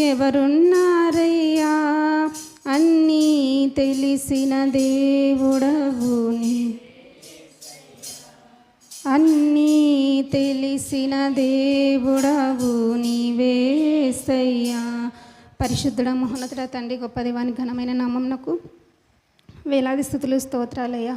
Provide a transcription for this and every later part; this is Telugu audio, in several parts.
ఎవరున్నారయ్యా, అన్నీ తెలిసిన దేవుడవు అన్నీ తెలిసిన దేవుడవు నీవేసయ్యా. పరిశుద్ధుడ మహోన్నతుడ తండ్రి, గొప్ప దేవాని ఘనమైన నామమునకు వేలాది స్థుతులు స్తోత్రాలయ్యా.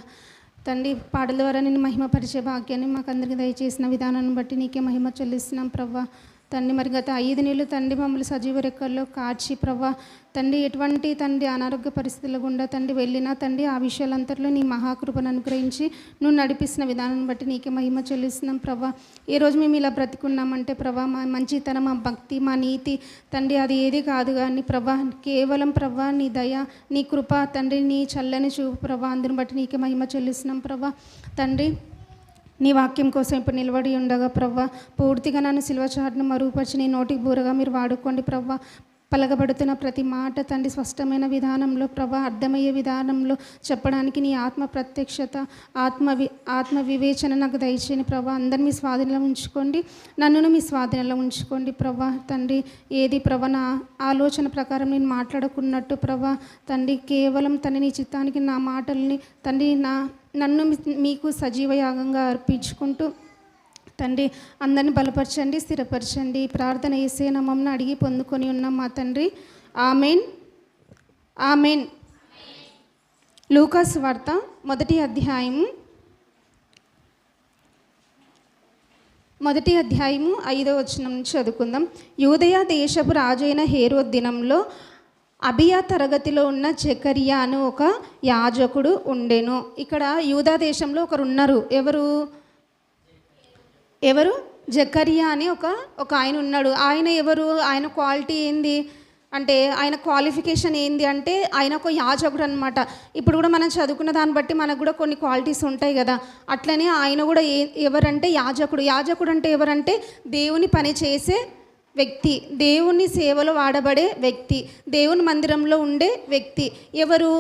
తండ్రి, పాటల ద్వారా నేను మహిమపరిచే భాగ్యాన్ని మాకు అందరికీ దయచేసిన విధానాన్ని బట్టి నీకే మహిమ చెల్లిస్తున్నాం ప్రవ్వా. తండ్రి, మరి గత 5 నెలలు తండ్రి మమ్మల్ని సజీవ రెక్కల్లో కాచి ప్రవ్వా తండ్రి, ఎటువంటి తండ్రి అనారోగ్య పరిస్థితుల గుండా తండ్రి వెళ్ళినా తండ్రి ఆ విషయాలంతట్లో నీ మహాకృపను అనుగ్రహించి నువ్వు నడిపిస్తున్న విధానాన్ని బట్టి నీకే మహిమ చెల్లిస్తున్నాం ప్రవ్వా. ఈరోజు మేము ఇలా బ్రతికున్నామంటే ప్రవ్వా మా మంచితనం, మా భక్తి, మా నీతి తండ్రి అది ఏది కాదు కానీ ప్రవ్వా కేవలం ప్రవ్వా నీ దయ, నీ కృప తండ్రి, నీ చల్లని చూపు ప్రవ్వా. అందుని బట్టి నీకే మహిమ చెల్లిస్తున్నాం ప్రవ్వా. తండ్రి, నీ వాక్యం కోసం ఇప్పుడు నిలబడి ఉండగా ప్రవ్వా పూర్తిగా నన్ను సిలువ చాటును మరుగుపరిచి నీ నోటికి బూరగా మీరు వాడుకోండి ప్రవ్వా. పలకబడుతున్న ప్రతి మాట తండ్రి స్పష్టమైన విధానంలో ప్రవ్వా, అర్థమయ్యే విధానంలో చెప్పడానికి నీ ఆత్మ ప్రత్యక్షత, ఆత్మ వివేచన నాకు దయచేయని ప్రవ్వా. అందరినీ మీ స్వాధీనంలో ఉంచుకోండి, నన్నును మీ స్వాధీనంలో ఉంచుకోండి ప్రవ్వా. తండ్రి, ఏది ప్రవ్వా నా ఆలోచన ప్రకారం నేను మాట్లాడుకున్నట్టు ప్రవ్వా తండ్రి, కేవలం తండ్రి నీ చిత్తానికి నా మాటల్ని తండ్రి నన్ను మీకు సజీవ యాగంగా అర్పించుకుంటూ తండ్రి అందరిని బలపరచండి, స్థిరపరచండి. ప్రార్థన యేసయ్య నామమున అడిగి పొందుకొని ఉన్నాం మా తండ్రి. Amen, amen. లూకాసు వార్త 1వ అధ్యాయము 5వ వచనం నుంచి చదువుకుందాం. యూదయ దేశపు రాజైన హేరోద్ దినంలో అబియా తరగతిలో ఉన్న జకరియా అను ఒక యాజకుడు ఉండెను. ఇక్కడ యూదా దేశంలో ఒకరు ఉన్నారు. ఎవరు జకరియా అని ఒక ఆయన ఉన్నాడు. ఆయన ఎవరు? ఆయన క్వాలిటీ ఏంది అంటే, ఆయన క్వాలిఫికేషన్ ఏంది అంటే ఆయన ఒక యాజకుడు అనమాట. ఇప్పుడు కూడా మనం చదువుకున్న దాన్ని బట్టి మనకు కూడా కొన్ని క్వాలిటీస్ ఉంటాయి కదా. అట్లనే ఆయన కూడా ఎవరంటే యాజకుడు అంటే ఎవరంటే దేవుని పని చేసే వ్యక్తి, దేవుని సేవలో వాడబడే వ్యక్తి, దేవుని మందిరంలో ఉండే వ్యక్తి. ఎవరు?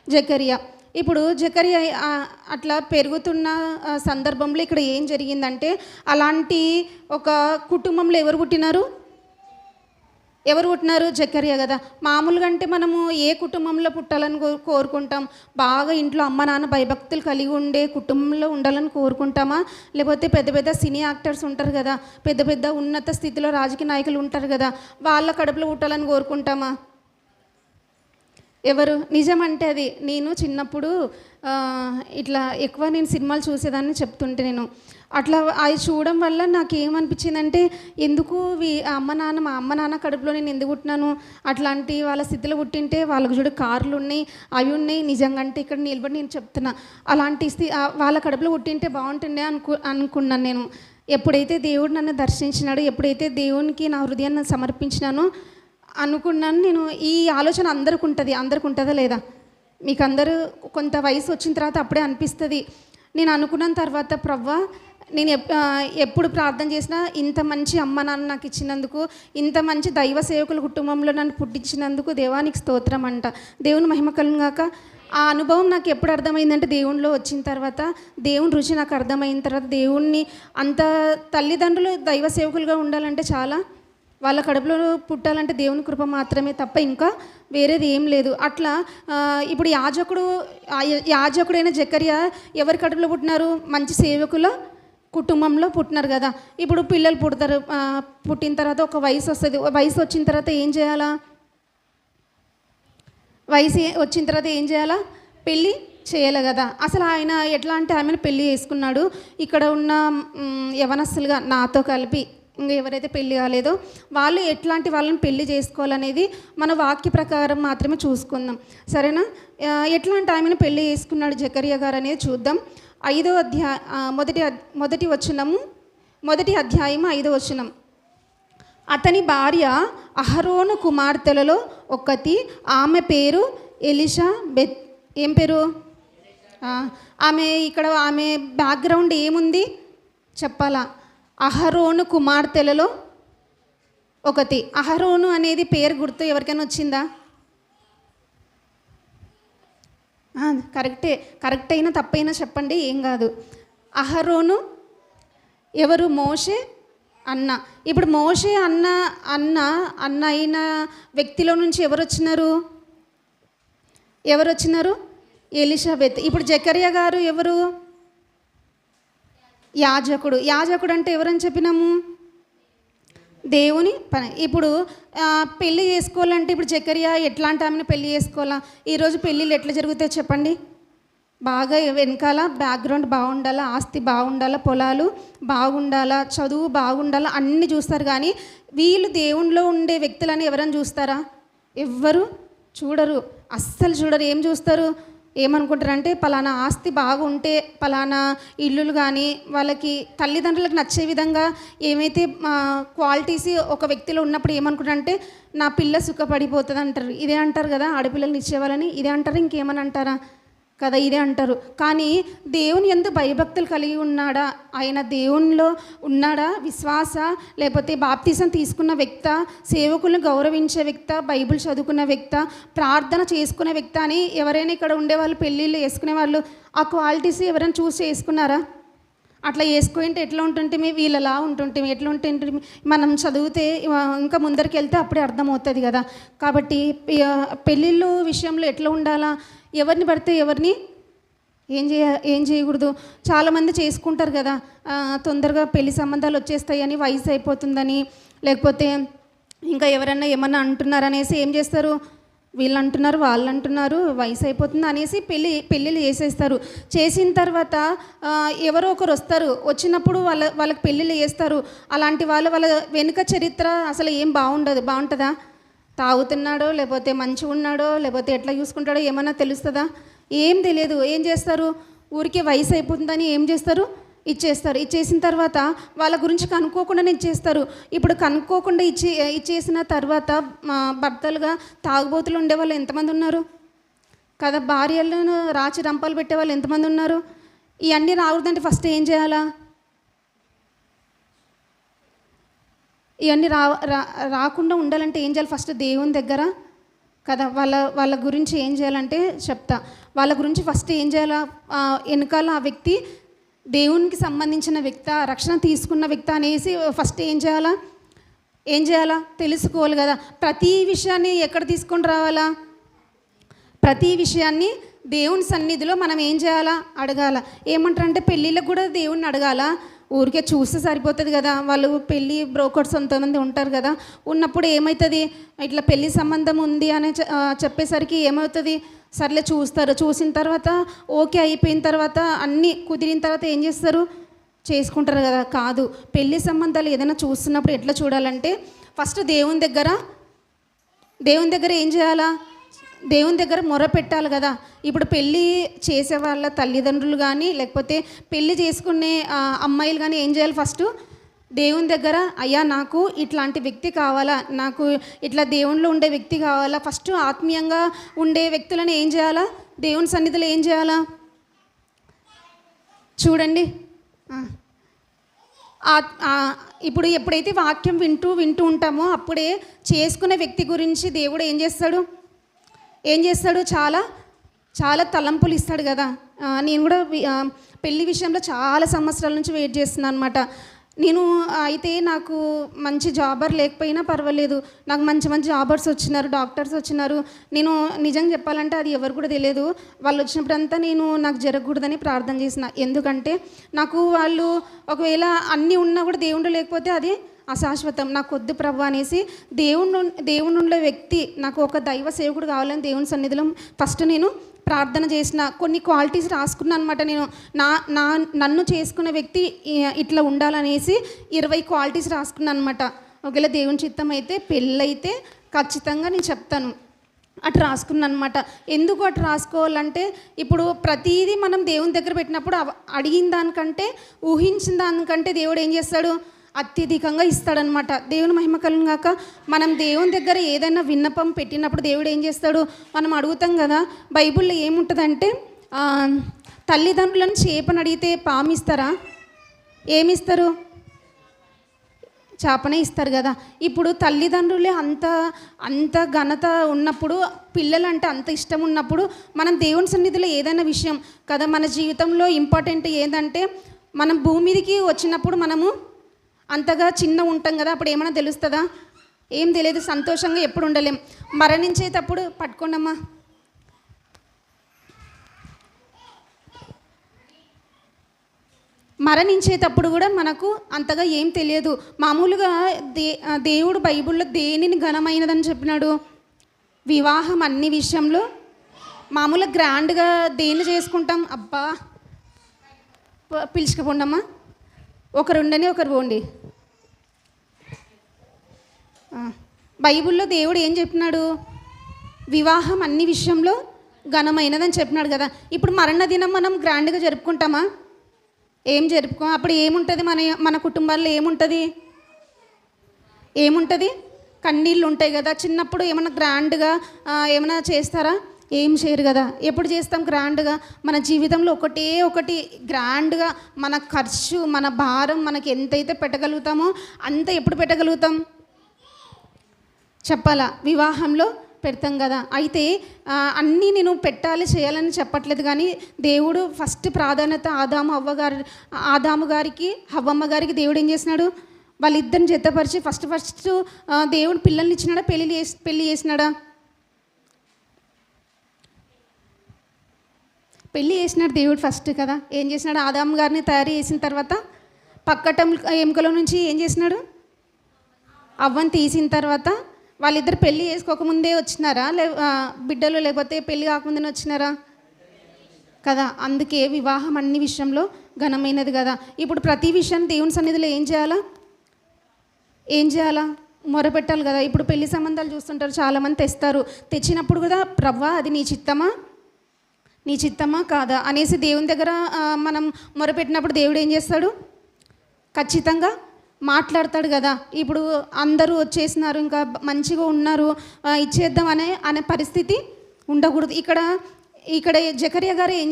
జకరియా. ఇప్పుడు జకరియా అట్లా పెరుగుతున్న సందర్భంలో ఇక్కడ ఏం జరిగిందంటే, అలాంటి ఒక కుటుంబంలో ఎవరు పుట్టినారు? జకరియా కదా. మామూలుగా అంటే మనము ఏ కుటుంబంలో పుట్టాలని కోరుకుంటాం? బాగా ఇంట్లో అమ్మ నాన్న భయభక్తులు కలిగి ఉండే కుటుంబంలో ఉండాలని కోరుకుంటామా? లేకపోతే పెద్ద పెద్ద సినీ యాక్టర్స్ ఉంటారు కదా, పెద్ద పెద్ద ఉన్నత స్థితిలో రాజకీయ నాయకులు ఉంటారు కదా, వాళ్ళ కడుపులో పుట్టాలని కోరుకుంటామా? ఎవరు? నిజమంటే అది నేను చిన్నప్పుడు ఇట్లా ఎక్కువ నేను సినిమాలు చూసేదాన్ని చెప్తుంటే నేను అట్లా అవి చూడడం వల్ల నాకు ఏమనిపించిందంటే, ఎందుకు మా అమ్మ నాన్న కడుపులో నేను ఎందుకు పుట్టినాను? అట్లాంటి వాళ్ళ స్థితిలో పుట్టింటే వాళ్ళకు చూడు కార్లు ఉన్నాయి, అవి ఉన్నాయి. నిజంగా అంటే ఇక్కడ నిలబడి నేను చెప్తున్నా, అలాంటి వాళ్ళ కడుపులో పుట్టింటే బాగుంటుండే అనుకున్నాను నేను. ఎప్పుడైతే దేవుడు నన్ను దర్శించినాడు, ఎప్పుడైతే దేవునికి నా హృదయాన్ని సమర్పించినానో అనుకున్నాను నేను. ఈ ఆలోచన అందరికి ఉంటుందా లేదా? మీకు అందరూ కొంత వయసు వచ్చిన తర్వాత అప్పుడే అనిపిస్తుంది. నేను అనుకున్న తర్వాత ప్రవ్వా నేను ఎప్పుడు ప్రార్థన చేసినా ఇంత మంచి అమ్మ నాన్న నాకు ఇచ్చినందుకు, ఇంత మంచి దైవ సేవకుల కుటుంబంలో నన్ను పుట్టించినందుకు దేవానికి స్తోత్రం అంట. దేవుని మహిమ కలుగాక. ఆ అనుభవం నాకు ఎప్పుడు అర్థమైందంటే, దేవునిలో వచ్చిన తర్వాత, దేవుని రుచి నాకు అర్థమైన తర్వాత, దేవుణ్ణి అంత తల్లిదండ్రులు దైవ సేవకులుగా ఉండాలంటే చాలా, వాళ్ళ కడుపులో పుట్టాలంటే దేవుని కృప మాత్రమే తప్ప ఇంకా వేరేది ఏం లేదు. అట్లా ఇప్పుడు యాజకుడైన జకరియా ఎవరి కడుపులో పుట్టినారు? మంచి సేవకుల కుటుంబంలో పుట్టినారు కదా. ఇప్పుడు పిల్లలు పుడతారు, పుట్టిన తర్వాత ఒక వయసు వస్తుంది. వయసు వచ్చిన తర్వాత ఏం చేయాలా? పెళ్ళి చేయాలి కదా. అసలు ఆయన ఎట్లా అంటే ఆమెను పెళ్ళి చేసుకున్నాడు. ఇక్కడ ఉన్న యవనస్తులుగా నాతో కలిపి ఇంకా ఎవరైతే పెళ్ళి కాలేదో వాళ్ళు ఎట్లాంటి వాళ్ళని పెళ్ళి చేసుకోవాలనేది మన వాక్య ప్రకారం మాత్రమే చూసుకుందాం, సరేనా? ఎట్లాంటి ఆమెను పెళ్ళి చేసుకున్నాడు జకరియా గారు అనేది చూద్దాం. 5వ అధ్యాయం 5వ వచనం. అతని భార్య అహరోను కుమార్తెలలో ఒకటి, ఆమె పేరు ఎలిషాబెత్. ఏం పేరు? ఆమె బ్యాక్గ్రౌండ్ ఏముంది చెప్పాలా? అహరోను కుమార్తెలలో ఒకటి. అహరోను అనేది పేరు గుర్తు ఎవరికైనా వచ్చిందా? కరెక్ట్ అయినా తప్పైనా చెప్పండి, ఏం కాదు. అహరోను ఎవరు? మోషే అన్న. ఇప్పుడు మోషే అన్న అన్న అన్న అయిన వ్యక్తిలో నుంచి ఎవరు వచ్చినారు? ఎలిషబెత్. ఇప్పుడు జకర్యా గారు ఎవరు? యాజకుడు అంటే ఎవరని చెప్పినాము? దేవుని పని. ఇప్పుడు పెళ్ళి చేసుకోవాలంటే ఇప్పుడు జకర్యా ఎట్లాంటి ఆమెను పెళ్ళి చేసుకోవాలా? ఈరోజు పెళ్ళిళ్ళు ఎట్లా జరుగుతాయి చెప్పండి? బాగా వెనకాల బ్యాక్గ్రౌండ్ బాగుండాలా, ఆస్తి బాగుండాలా, పొలాలు బాగుండాలా, చదువు బాగుండాలా అన్నీ చూస్తారు. కానీ వీళ్ళు దేవునిలో ఉండే వ్యక్తులని ఎవరైనా చూస్తారా? ఎవ్వరు చూడరు, అస్సలు చూడరు. ఏం చూస్తారు? ఏమనుకుంటారంటే పలానా ఆస్తి బాగుంటే, పలానా ఇల్లులు కానీ వాళ్ళకి తల్లిదండ్రులకు నచ్చే విధంగా ఏమైతే క్వాలిటీస్ ఒక వ్యక్తిలో ఉన్నప్పుడు ఏమనుకుంటారంటే నా పిల్ల సుఖపడిపోతుంది అంటారు. ఇదే అంటారు కదా ఆడపిల్లల్ని ఇచ్చేవాళ్ళని, ఇదే అంటారు. ఇంకేమని అంటారా? కదా ఇదే అంటారు. కానీ దేవుని యందు భయభక్తులు కలిగి ఉన్నాడా? ఆయన దేవునిలో ఉన్నాడా? విశ్వాస, లేకపోతే బాప్తిజం తీసుకున్న వ్యక్త, సేవకులను గౌరవించే వ్యక్త, బైబిల్ చదువుకున్న వ్యక్త, ప్రార్థన చేసుకునే వ్యక్త అని ఎవరైనా ఇక్కడ ఉండేవాళ్ళు పెళ్ళిళ్ళు వేసుకునే వాళ్ళు ఆ క్వాలిటీస్ ఎవరైనా చూసి చేసుకున్నారా? అట్లా వేసుకుంటే ఎట్లా ఉంటుంటే వీళ్ళలా ఉంటుంటే ఎట్లా ఉంటుంటే మనం చదివితే ఇంకా ముందరికి వెళ్తే అప్పుడే అర్థమవుతుంది కదా. కాబట్టి పెళ్ళిళ్ళు విషయంలో ఎట్లా ఉండాలా? ఎవరిని పడితే ఎవరిని ఏం చేయకూడదు. చాలామంది చేసుకుంటారు కదా, తొందరగా పెళ్లి సంబంధాలు వచ్చేస్తాయని, వయసు అయిపోతుందని, లేకపోతే ఇంకా ఎవరన్నా ఏమన్నా అంటున్నారనేసి ఏం చేస్తారు? వీళ్ళు అంటున్నారు, వాళ్ళు అంటున్నారు, వయసు అయిపోతుంది అనేసి పెళ్ళిళ్ళు చేసేస్తారు. చేసిన తర్వాత ఎవరో ఒకరు వస్తారు, వచ్చినప్పుడు వాళ్ళకి పెళ్ళిళ్ళు చేస్తారు. అలాంటి వాళ్ళ వెనుక చరిత్ర అసలు ఏం బాగుంటుందా? తాగుతున్నాడో, లేకపోతే మంచిగా ఉన్నాడో, లేకపోతే ఎట్లా చూసుకుంటాడో ఏమన్నా తెలుస్తుందా? ఏం తెలియదు. ఏం చేస్తారు? ఊరికే వయసు అయిపోతుందని ఏం చేస్తారు? ఇచ్చేసిన తర్వాత వాళ్ళ గురించి కనుక్కోకుండానే ఇచ్చేస్తారు. ఇప్పుడు కనుక్కోకుండా ఇచ్చేసిన తర్వాత భర్తలుగా తాగుబోతులు ఉండేవాళ్ళు ఎంతమంది ఉన్నారు కదా, భార్యలను రాచి రంపాలు పెట్టేవాళ్ళు ఎంతమంది ఉన్నారు? ఇవన్నీ రాకూడదంటే ఫస్ట్ ఏం చేయాలా? ఇవన్నీ రాకుండా ఉండాలంటే ఏం చేయాలి? ఫస్ట్ దేవుని దగ్గర కదా వాళ్ళ గురించి ఏం చేయాలంటే చెప్తా. వాళ్ళ గురించి ఫస్ట్ ఏం చేయాలా? వెనకాల ఆ వ్యక్తి దేవునికి సంబంధించిన వ్యక్తి, రక్షణ తీసుకున్న వ్యక్తి అనేసి ఫస్ట్ ఏం చేయాలా? తెలుసుకోవాలి కదా. ప్రతి విషయాన్ని ఎక్కడ తీసుకొని రావాలా? ప్రతి విషయాన్ని దేవుని సన్నిధిలో మనం ఏం చేయాలా? అడగాల. ఏమంటారంటే పెళ్ళిళ్ళకు కూడా దేవుణ్ణి అడగాల. ఊరికే చూస్తే సరిపోతుంది కదా. వాళ్ళు పెళ్ళి బ్రోకర్స్ కొంతమంది ఉంటారు కదా, ఉన్నప్పుడు ఏమవుతుంది? ఇట్లా పెళ్ళి సంబంధం ఉంది అని చెప్పేసరికి ఏమవుతుంది? సర్లే చూస్తారు. చూసిన తర్వాత ఓకే అయిపోయిన తర్వాత అన్నీ కుదిరిన తర్వాత ఏం చేస్తారు? చేసుకుంటారు కదా. కాదు, పెళ్ళి సంబంధాలు ఏదైనా చూస్తున్నప్పుడు ఎట్లా చూడాలంటే ఫస్ట్ దేవుని దగ్గర ఏం చేయాలా? దేవుని దగ్గర మొర పెట్టాలి కదా. ఇప్పుడు పెళ్ళి చేసే వాళ్ళ తల్లిదండ్రులు కానీ, లేకపోతే పెళ్ళి చేసుకునే అమ్మాయిలు కానీ ఏం చేయాలి? ఫస్ట్ దేవుని దగ్గర అయ్యా నాకు ఇట్లాంటి వ్యక్తి కావాలా, నాకు ఇట్లా దేవునిలో ఉండే వ్యక్తి కావాలా. ఫస్ట్ ఆత్మీయంగా ఉండే వ్యక్తులను ఏం చేయాలా? దేవుని సన్నిధిలో ఏం చేయాలా? చూడండి, ఇప్పుడు ఎప్పుడైతే వాక్యం వింటూ ఉంటామో అప్పుడే చేసుకునే వ్యక్తి గురించి దేవుడు ఏం చేస్తాడు? చాలా చాలా తలంపులు ఇస్తాడు కదా. నేను కూడా పెళ్లి విషయంలో చాలా సంవత్సరాల నుంచి వెయిట్ చేస్తున్నాను అనమాట. అయితే నాకు మంచి జాబర్ లేకపోయినా పర్వాలేదు, నాకు మంచి జాబర్స్ వచ్చినారు, డాక్టర్స్ వచ్చినారు. నేను నిజంగా చెప్పాలంటే అది ఎవరు కూడా తెలియదు. వాళ్ళు వచ్చినప్పుడంతా నాకు జరగకూడదని ప్రార్థన చేసిన. ఎందుకంటే నాకు వాళ్ళు ఒకవేళ అన్నీ ఉన్నా కూడా దేవుడు లేకపోతే అది అశాశ్వతం. నాకు వద్దు ప్రభు అనేసి దేవుని ఉండే వ్యక్తి, నాకు ఒక దైవ సేవకుడు కావాలని దేవుని సన్నిధిలో ఫస్ట్ నేను ప్రార్థన చేసిన. కొన్ని క్వాలిటీస్ రాసుకున్నాను అనమాట. నేను నన్ను చేసుకున్న వ్యక్తి ఇట్లా ఉండాలనేసి 20 క్వాలిటీస్ రాసుకున్నాను అనమాట. ఒకవేళ దేవుని చిత్తం అయితే పెళ్ళైతే ఖచ్చితంగా నేను చెప్తాను. అటు రాసుకున్నాను అనమాట. ఎందుకు అటు రాసుకోవాలంటే ఇప్పుడు ప్రతిదీ మనం దేవుని దగ్గర పెట్టినప్పుడు అడిగిన దానికంటే, ఊహించిన దానికంటే దేవుడు ఏం చేస్తాడు? అత్యధికంగా ఇస్తాడనమాట. దేవుని మహిమ కలుగును గాక. మనం దేవుని దగ్గర ఏదైనా విన్నపం పెట్టినప్పుడు దేవుడు ఏం చేస్తాడు? మనం అడుగుతాం కదా. బైబిల్లో ఏముంటుందంటే తల్లిదండ్రులను చేపను అడిగితే పామిస్తారా? ఏమిస్తారు? చేపనే ఇస్తారు కదా. ఇప్పుడు తల్లిదండ్రులే అంత ఘనత ఉన్నప్పుడు, పిల్లలంటే అంత ఇష్టం ఉన్నప్పుడు, మనం దేవుని సన్నిధిలో ఏదైనా విషయం కదా, మన జీవితంలో ఇంపార్టెంట్ ఏంటంటే మనం భూమి మీదకి వచ్చినప్పుడు మనము అంతగా చిన్న ఉంటాం కదా, అప్పుడు ఏమైనా తెలుస్తుందా? ఏం తెలియదు. సంతోషంగా ఎప్పుడు ఉండలేం. మరణించేటప్పుడు పట్టుకోండమ్మా. మరణించేటప్పుడు కూడా మనకు అంతగా ఏం తెలియదు. మామూలుగా దేవుడు బైబిల్లో దేనిని ఘనమైనదని చెప్పినాడు? వివాహం అన్ని విషయంలో మామూలుగా గ్రాండ్గా దేన్ని చేసుకుంటాం? అబ్బా పిలుచుకుపోండమ్మా, ఒకరు ఉండని ఒకరు పోండి. బైబిల్లో దేవుడు ఏం చెప్పినాడు? వివాహం అన్ని విషయంలో ఘనమైనదని చెప్పినాడు కదా. ఇప్పుడు మరణ దినం మనం గ్రాండ్గా జరుపుకుంటామా? ఏం జరుపుకో. అప్పుడు ఏముంటుంది? మన కుటుంబాల్లో ఏముంటుంది? కన్నీళ్ళు ఉంటాయి కదా. చిన్నప్పుడు ఏమైనా గ్రాండ్గా ఏమైనా చేస్తారా? ఏం చేయరు కదా. ఎప్పుడు చేస్తాం గ్రాండ్గా? మన జీవితంలో ఒకటి గ్రాండ్గా మన ఖర్చు, మన భారం మనకి ఎంతైతే పెట్టగలుగుతామో అంత ఎప్పుడు పెట్టగలుగుతాం చెప్పాలా? వివాహంలో పెడతాం కదా. అయితే అన్నీ నేను పెట్టాలి చేయాలని చెప్పట్లేదు, కానీ దేవుడు ఫస్ట్ ప్రాధాన్యత ఆదాము గారికి హవ్వమ్మ గారికి దేవుడు ఏం చేసినాడు? వాళ్ళిద్దరిని జతపరిచి ఫస్ట్ దేవుడు పిల్లల్ని ఇచ్చినాడా? పెళ్ళి చేసినాడా? పెళ్ళి చేసినాడు దేవుడు ఫస్ట్ కదా. ఏం చేసినాడు? ఆదాము గారిని తయారు చేసిన తర్వాత పక్కటం ఎముకలో నుంచి ఏం చేసినాడు? అవ్వని తీసిన తర్వాత వాళ్ళిద్దరు పెళ్ళి చేసుకోకముందే వచ్చినారా? బిడ్డలు లేకపోతే పెళ్ళి కాకముందే వచ్చినారా కదా. అందుకే వివాహం అన్ని విషయంలో ఘనమైనది కదా. ఇప్పుడు ప్రతి విషయం దేవుని సన్నిధిలో ఏం చేయాలా? మొరపెట్టాలి కదా. ఇప్పుడు పెళ్లి సంబంధాలు చూస్తుంటారు, చాలామంది తెస్తారు. తెచ్చినప్పుడు కూడా ప్రవ్వా అది నీ చిత్తమా కాదా అనేసి దేవుని దగ్గర మనం మొరపెట్టినప్పుడు దేవుడు ఏం చేస్తాడు? ఖచ్చితంగా మాట్లాడతాడు కదా. ఇప్పుడు అందరూ వచ్చేసినారు, ఇంకా మంచిగా ఉన్నారు, ఇచ్చేద్దాం అనే పరిస్థితి ఉండకూడదు. ఇక్కడ జకర్యా గారు ఏం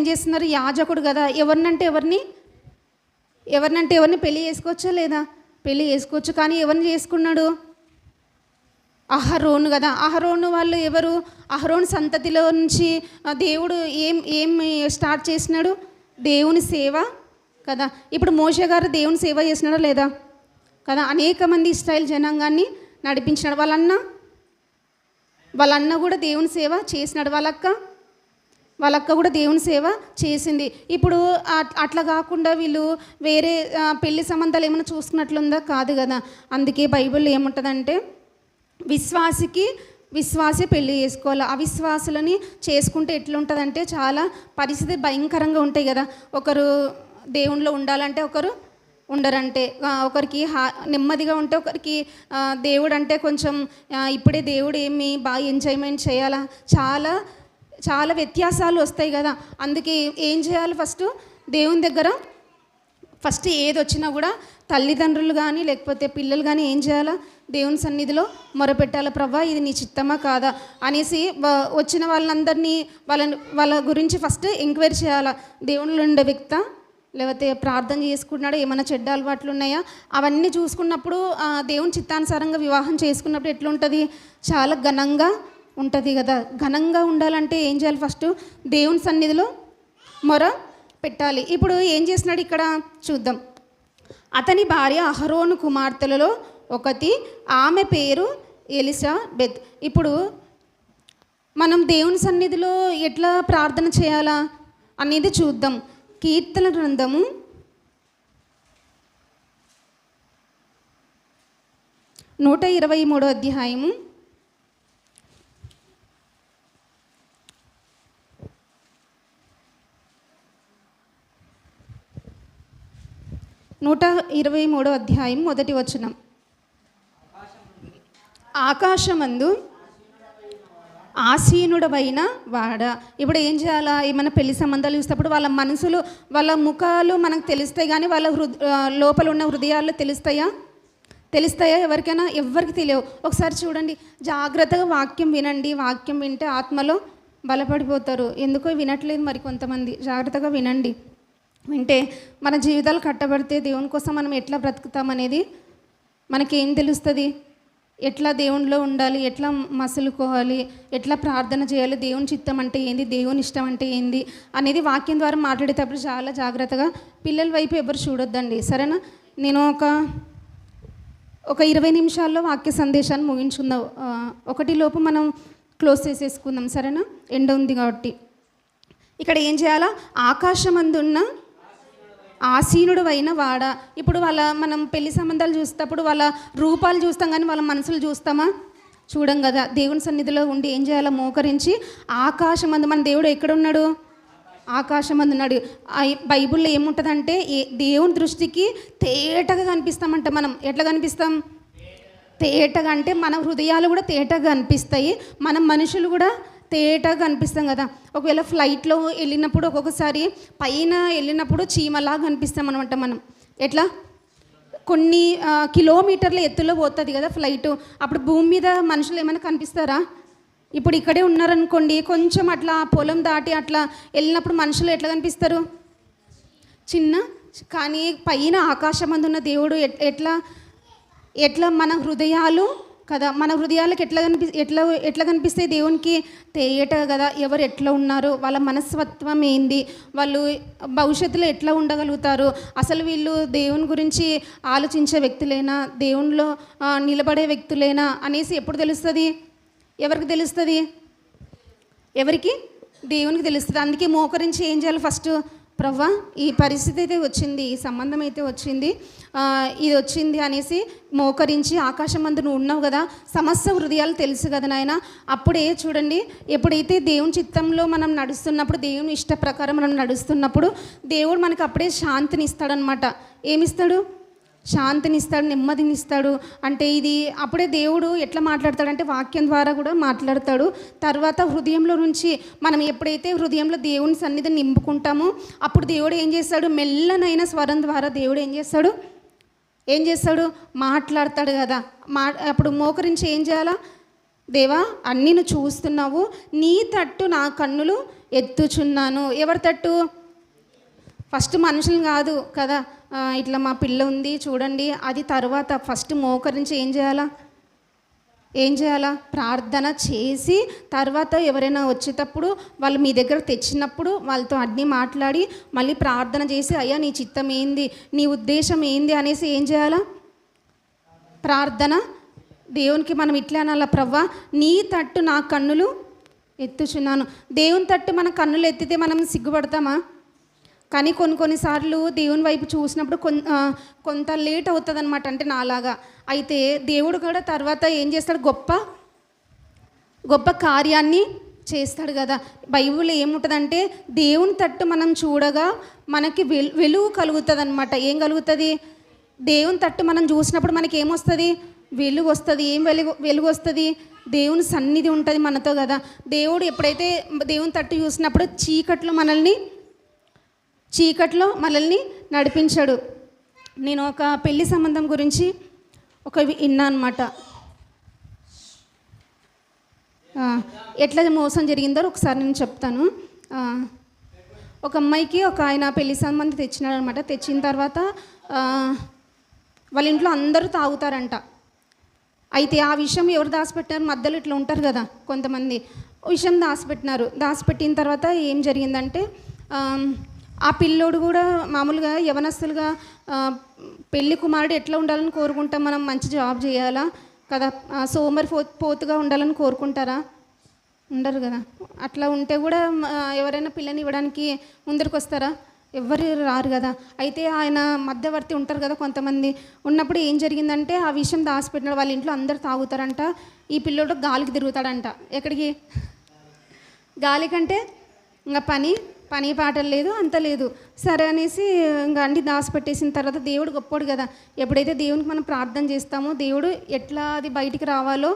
చేస్తున్నారు? యాజకుడు కదా. ఎవరినంటే ఎవరిని పెళ్ళి చేసుకోవచ్చా లేదా? పెళ్ళి చేసుకోవచ్చు. కానీ ఎవరిని చేసుకున్నాడు? అహరోను కదా. అహరోను వాళ్ళు ఎవరు? అహరోను సంతతిలో నుంచి దేవుడు ఏం స్టార్ట్ చేసినాడు? దేవుని సేవ కదా. ఇప్పుడు మోషే గారు దేవుని సేవ చేసినాడా లేదా కదా. అనేక మంది ఇశ్రాయేలు జనాంగాన్ని నడిపించినాడు. వాళ్ళన్న కూడా దేవుని సేవ చేసినాడు. వాళ్ళక్క కూడా దేవుని సేవ చేసింది. ఇప్పుడు అట్లా కాకుండా వీళ్ళు వేరే పెళ్లి సంబంధాలు ఏమైనా చూసుకున్నట్లుందా? కాదు కదా. అందుకే బైబిల్లో ఏముంటుందంటే విశ్వాసి పెళ్ళి చేసుకోవాలి. అవిశ్వాసులని చేసుకుంటే ఎట్లుంటుందంటే చాలా పరిస్థితి భయంకరంగా ఉంటాయి కదా. ఒకరు దేవునిలో ఉండాలంటే ఒకరు ఉండరంటే, ఒకరికి నెమ్మదిగా ఉంటే ఒకరికి దేవుడు అంటే కొంచెం ఇప్పుడే దేవుడు ఏమి బాగా ఎంజాయ్మెంట్ చేయాలా, చాలా చాలా వ్యత్యాసాలు వస్తాయి కదా. అందుకే ఏం చేయాలి? ఫస్ట్ దేవుని దగ్గర ఫస్ట్ ఏది వచ్చినా కూడా తల్లిదండ్రులు కానీ లేకపోతే పిల్లలు కానీ ఏం చేయాలా? దేవుని సన్నిధిలో మొరపెట్టాలి. ప్రవ్వా ఇది నీ చిత్తమా కాదా అనేసి వచ్చిన వాళ్ళందరినీ వాళ్ళ గురించి ఫస్ట్ ఎంక్వైరీ చేయాలా. దేవునిలో ఉండే వ్యక్తి లేకపోతే ప్రార్థన చేసుకున్నాడా, ఏమైనా చెడ్డ అలవాట్లు ఉన్నాయా, అవన్నీ చూసుకున్నప్పుడు దేవుని చిత్తానుసారంగా వివాహం చేసుకున్నప్పుడు ఎట్లుంటుంది? చాలా ఘనంగా ఉంటుంది కదా. ఘనంగా ఉండాలంటే ఏం చేయాలి? ఫస్ట్ దేవుని సన్నిధిలో మొర పెట్టాలి. ఇప్పుడు ఏం చేసినాడు ఇక్కడ చూద్దాం. అతని భార్య అహరోను కుమార్తెలలో ఒకటి, ఆమె పేరు ఎలిజబెత్. ఇప్పుడు మనం దేవుని సన్నిధిలో ఎట్లా ప్రార్థన చేయాలా అనేది చూద్దాం. కీర్తన గ్రంథము 123వ అధ్యాయము 123వ అధ్యాయం 1వ వచనం. ఆకాశమందు ఆసీనుడవైన వాడా. ఇప్పుడు ఏం చేయాలా? ఏమైనా పెళ్లి సంబంధాలు చూసేటప్పుడు వాళ్ళ మనసులు, వాళ్ళ ముఖాలు మనకు తెలుస్తాయి, కానీ వాళ్ళ లోపల ఉన్న హృదయాలు తెలుస్తాయా? ఎవరికైనా? ఎవరికి తెలియవు. ఒకసారి చూడండి, జాగ్రత్తగా వాక్యం వినండి. వాక్యం వింటే ఆత్మలో బలపడిపోతారు. ఎందుకో వినట్లేదు మరి కొంతమంది. జాగ్రత్తగా వినండి. వింటే మన జీవితాలు కట్టబడితే దేవుని కోసం మనం ఎట్లా బ్రతుకుతామనేది మనకేం తెలుస్తుంది? ఎట్లా దేవునిలో ఉండాలి, ఎట్లా మసులుకోవాలి, ఎట్లా ప్రార్థన చేయాలి, దేవుని చిత్తం అంటే ఏంది, దేవుని ఇష్టం అంటే ఏంది అనేది వాక్యం ద్వారా మాట్లాడేటప్పుడు చాలా జాగ్రత్తగా పిల్లల వైపు ఎవరు చూడొద్దండి, సరేనా? నేను ఒక 20 నిమిషాల్లో వాక్య సందేశాన్ని ముగించుకుందాం. 1 లోపు మనం క్లోజ్ చేసేసుకుందాం, సరేనా? ఎండ ఉంది కాబట్టి. ఇక్కడ ఏం చేయాలా? ఆకాశమందున్న ఆసీనుడు అయిన వాడ. ఇప్పుడు మనం పెళ్లి సంబంధాలు చూసేటప్పుడు వాళ్ళ రూపాలు చూస్తాం, కానీ వాళ్ళ మనసులు చూస్తామా? చూడం కదా. దేవుని సన్నిధిలో ఉండి ఏం చేయాలా? మోకరించి ఆకాశమందు, మన దేవుడు ఎక్కడున్నాడు? ఆకాశమందు ఉన్నాడు. బైబిల్లో ఏముంటుందంటే దేవుని దృష్టికి తేటగా కనిపిస్తామంట. మనం ఎట్లా కనిపిస్తాం? తేటగా అంటే మన హృదయాలు కూడా తేటగా కనిపిస్తాయి, మన మనుషులు కూడా తేటగా కనిపిస్తాం కదా. ఒకవేళ ఫ్లైట్లో వెళ్ళినప్పుడు ఒక్కొక్కసారి పైన వెళ్ళినప్పుడు చీమలాగా కనిపిస్తాం అనమాట. మనం ఎట్లా కొన్ని కిలోమీటర్ల ఎత్తులో పోతుంది కదా ఫ్లైటు, అప్పుడు భూమి మీద మనుషులు ఏమైనా కనిపిస్తారా? ఇప్పుడు ఇక్కడే ఉన్నారనుకోండి, కొంచెం అట్లా పొలం దాటి అట్లా వెళ్ళినప్పుడు మనుషులు ఎట్లా కనిపిస్తారు? చిన్న. కానీ పైన ఆకాశమందున్న దేవుడు ఎట్లా మన హృదయాలు కదా, మన హృదయాలకు ఎట్లా కనిపిస్తాయి దేవునికి? తేయట కదా. ఎవరు ఎట్లా ఉన్నారు, వాళ్ళ మనస్తత్వం ఏంది, వాళ్ళు భవిష్యత్తులో ఎట్లా ఉండగలుగుతారు, అసలు వీళ్ళు దేవుని గురించి ఆలోచించే వ్యక్తులేనా, దేవునిలో నిలబడే వ్యక్తులేనా అనేసి ఎప్పుడు తెలుస్తుంది? ఎవరికి తెలుస్తుంది? ఎవరికి? దేవునికి తెలుస్తుంది. అందుకే మోకరించి ఏం చేయాలి? ఫస్ట్ ప్రవ్వా, ఈ పరిస్థితి అయితే వచ్చింది, ఈ సంబంధం అయితే వచ్చింది, ఇది వచ్చింది అనేసి మోకరించి, ఆకాశమందు నువ్వు ఉన్నావు కదా, సమస్త హృదయాలు తెలుసు కదా నాయన. అప్పుడే చూడండి, ఎప్పుడైతే దేవుని చిత్తంలో మనం నడుస్తున్నప్పుడు, దేవుని ఇష్ట ప్రకారం మనం నడుస్తున్నప్పుడు దేవుడు మనకు అప్పుడే శాంతిని ఇస్తాడనమాట. ఏమిస్తాడు? శాంతినిస్తాడు, నెమ్మదినిస్తాడు. అంటే ఇది అప్పుడే దేవుడు ఎట్లా మాట్లాడతాడంటే వాక్యం ద్వారా కూడా మాట్లాడతాడు. తర్వాత హృదయంలో నుంచి మనం ఎప్పుడైతే హృదయంలో దేవుని సన్నిధిని నింపుకుంటామో అప్పుడు దేవుడు ఏం చేస్తాడు? మెల్లనైన స్వరం ద్వారా దేవుడు ఏం చేస్తాడు? మాట్లాడతాడు కదా. అప్పుడు మోకరించి ఏం చేయాలా? దేవా, అన్నీ నువ్వు చూస్తున్నావు, నీ తట్టు నా కన్నులు ఎత్తుచున్నాను. ఎవరి తట్టు? ఫస్ట్ మనుషులు కాదు కదా, ఇట్లా మా పిల్ల ఉంది చూడండి, అది తర్వాత ఫస్ట్ మోకరించి ఏం చేయాలా? ప్రార్థన చేసి తర్వాత ఎవరైనా వచ్చేటప్పుడు వాళ్ళు మీ దగ్గర తెచ్చినప్పుడు వాళ్ళతో అన్నీ మాట్లాడి మళ్ళీ ప్రార్థన చేసి, అయ్యా నీ చిత్తం ఏంది, నీ ఉద్దేశం ఏంది అనేసి ఏం చేయాలా? ప్రార్థన. దేవునికి మనం ఇట్లా అనాలా, ప్రవ్వా నీ తట్టు నా కన్నులు ఎత్తుచున్నాను. దేవుని తట్టు మన కన్నులు ఎత్తితే మనం సిగ్గుపడతామా? కానీ కొన్నిసార్లు దేవుని వైపు చూసినప్పుడు కొంత లేట్ అవుతుంది అనమాట, అంటే నాలాగా. అయితే దేవుడు కూడా తర్వాత ఏం చేస్తాడు? గొప్ప కార్యాన్ని చేస్తాడు కదా. బైబిల్లో ఏముంటుందంటే దేవుని తట్టు మనం చూడగా మనకి వెలుగు కలుగుతుంది అనమాట. ఏం కలుగుతుంది? దేవుని తట్టు మనం చూసినప్పుడు మనకి ఏమొస్తుంది? వెలుగు వస్తుంది. ఏం వెలుగు వస్తుంది? దేవుని సన్నిధి ఉంటుంది మనతో కదా. దేవుడు ఎప్పుడైతే దేవుని తట్టు చూసినప్పుడు చీకట్లో మనల్ని నడిపించాడు. నేను ఒక పెళ్లి సంబంధం గురించి విన్నా అనమాట. ఎట్లా మోసం జరిగిందో ఒకసారి నేను చెప్తాను. ఒక అమ్మాయికి ఒక ఆయన పెళ్లి సంబంధం తెచ్చినాడు అనమాట. తెచ్చిన తర్వాత వాళ్ళ ఇంట్లో అందరూ తాగుతారంట. అయితే ఆ విషయం ఎవరు దాచిపెట్టారు? మధ్యలో ఇట్లా ఉంటారు కదా కొంతమంది, విషయం దాచిపెట్టిన తర్వాత ఏం జరిగిందంటే ఆ పిల్లోడు కూడా మామూలుగా యవనస్తులుగా పెళ్లి కుమారుడు ఎట్లా ఉండాలని కోరుకుంటాం మనం? మంచి జాబ్ చేయాలా కదా, పోతుగా ఉండాలని కోరుకుంటారా? ఉండరు కదా. అట్లా ఉంటే కూడా ఎవరైనా పిల్లని ఇవ్వడానికి ముందరికి వస్తారా? ఎవరు రారు కదా. అయితే ఆయన మధ్యవర్తి ఉంటారు కదా కొంతమంది, ఉన్నప్పుడు ఏం జరిగిందంటే ఆ విషయం దాచిపెట్టినాడు. వాళ్ళ ఇంట్లో అందరు తాగుతారంట. ఈ పిల్లోడు గాలికి తిరుగుతాడంట. ఎక్కడికి? గాలికంటే ఇంకా పని పాటలు లేదు, అంత లేదు. సరే అనేసి ఇంకా అన్ని దాచిపెట్టేసిన తర్వాత దేవుడు గొప్పోడు కదా. ఎప్పుడైతే దేవునికి మనం ప్రార్థన చేస్తామో దేవుడు ఎట్లా అది బయటికి రావాలో